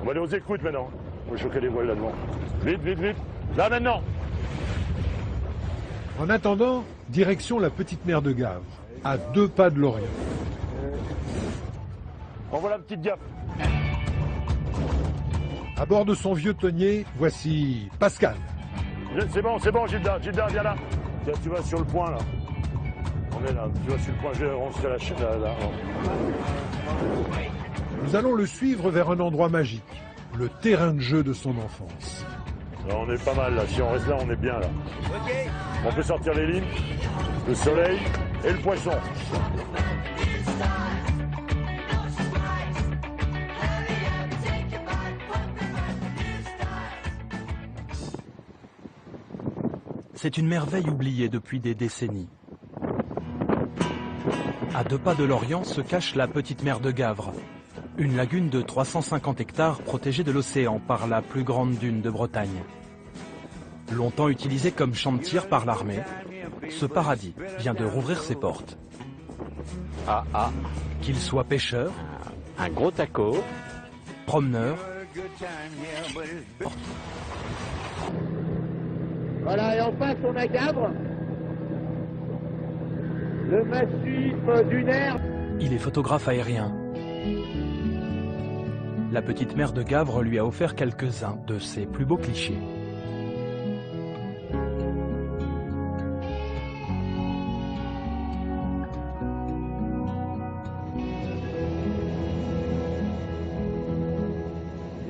On va aller aux écoutes maintenant. On va choquer les voiles là-devant. Vite, vite, vite. Là maintenant. En attendant, direction la petite mer de Gavre, à 2 pas de Lorient. Envoie la petite gaffe. À bord de son vieux tonnier, voici Pascal. C'est bon, Gilda, viens là. Tiens, tu vas sur le point là. On est là, tu vas sur le point, on se fait la chaîne là. Nous allons le suivre vers un endroit magique, le terrain de jeu de son enfance. Là, on est pas mal là, si on reste là, on est bien là. Okay. On peut sortir les lignes, le soleil et le poisson. C'est une merveille oubliée depuis des décennies. À 2 pas de Lorient se cache la petite mer de Gavre, une lagune de 350 hectares protégée de l'océan par la plus grande dune de Bretagne. Longtemps utilisée comme champ de tir par l'armée, ce paradis vient de rouvrir ses portes. Qu'il soit pêcheur, un gros taco, promeneur, voilà, et en face on a Gavre, le massif dunaire. Il est photographe aérien. La petite mer de Gavre lui a offert quelques-uns de ses plus beaux clichés.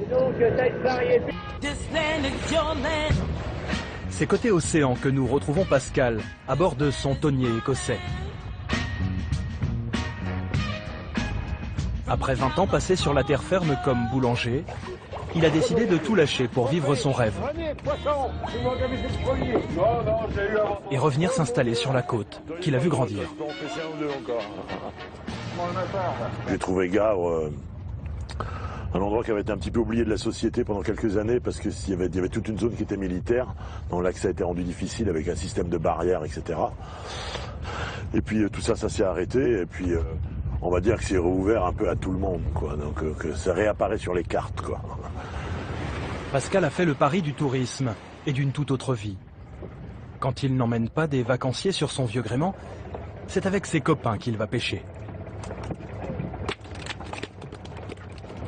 Et donc t'as une variété. C'est côté océan que nous retrouvons Pascal, à bord de son tonnier écossais. Après 20 ans passés sur la terre ferme comme boulanger, il a décidé de tout lâcher pour vivre son rêve. Et revenir s'installer sur la côte, qu'il a vu grandir. J'ai trouvé Gavre un endroit qui avait été un petit peu oublié de la société pendant quelques années parce qu'il y avait toute une zone qui était militaire, dont l'accès a été rendu difficile avec un système de barrières, etc. Et puis tout ça s'est arrêté et puis on va dire que c'est rouvert un peu à tout le monde, quoi. Donc que ça réapparaît sur les cartes, quoi. Pascal a fait le pari du tourisme et d'une toute autre vie. Quand il n'emmène pas des vacanciers sur son vieux gréement, c'est avec ses copains qu'il va pêcher.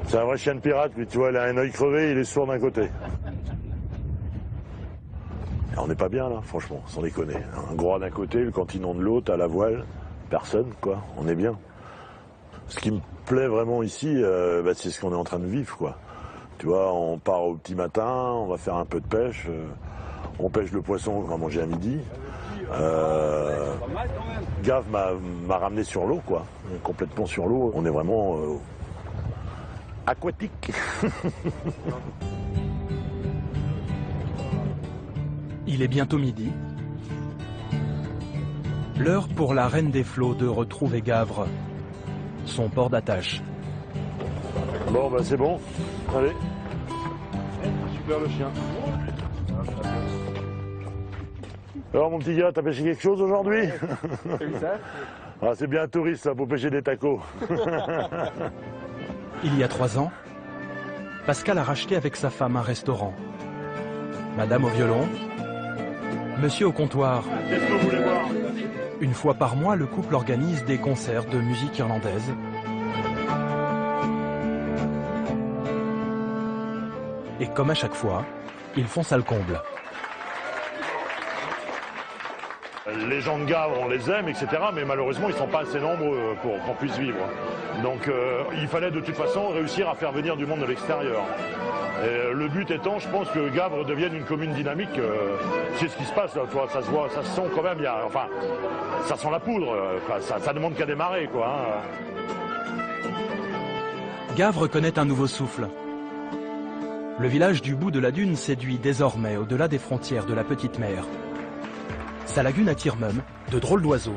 C'est un vrai chien de pirate, mais tu vois, il a un œil crevé, il est sourd d'un côté. Et on n'est pas bien là, franchement, sans déconner. Un gros d'un côté, le cantinon de l'autre, à la voile, personne, quoi, on est bien. Ce qui me plaît vraiment ici, c'est ce qu'on est en train de vivre, quoi. Tu vois, on part au petit matin, on va faire un peu de pêche, on pêche le poisson, on va manger à midi. Gavre m'a ramené sur l'eau, quoi, complètement sur l'eau. On est vraiment aquatique. Il est bientôt midi. L'heure pour la reine des flots de retrouver Gavre, son port d'attache. Bon, bah c'est bon. Allez. Super le chien. Alors mon petit gars, t'as pêché quelque chose aujourd'hui? Ah, c'est bien un touriste ça, pour pêcher des tacos. Il y a 3 ans, Pascal a racheté avec sa femme un restaurant. Madame au violon, monsieur au comptoir. Qu'est-ce que vous voulez voir? Une fois par mois, le couple organise des concerts de musique irlandaise. Et comme à chaque fois, ils font salle comble. Les gens de Gavre, on les aime, etc. Mais malheureusement, ils ne sont pas assez nombreux pour qu'on puisse vivre. Donc il fallait de toute façon réussir à faire venir du monde de l'extérieur. Et le but étant, je pense que Gavre devienne une commune dynamique. C'est ce qui se passe, là, toi, ça se voit, ça se sent quand même. Enfin, ça sent la poudre. Ça demande qu'à démarrer, quoi. Hein. Gavre connaît un nouveau souffle. Le village du bout de la dune séduit désormais au-delà des frontières de la petite mer. Sa lagune attire même de drôles d'oiseaux.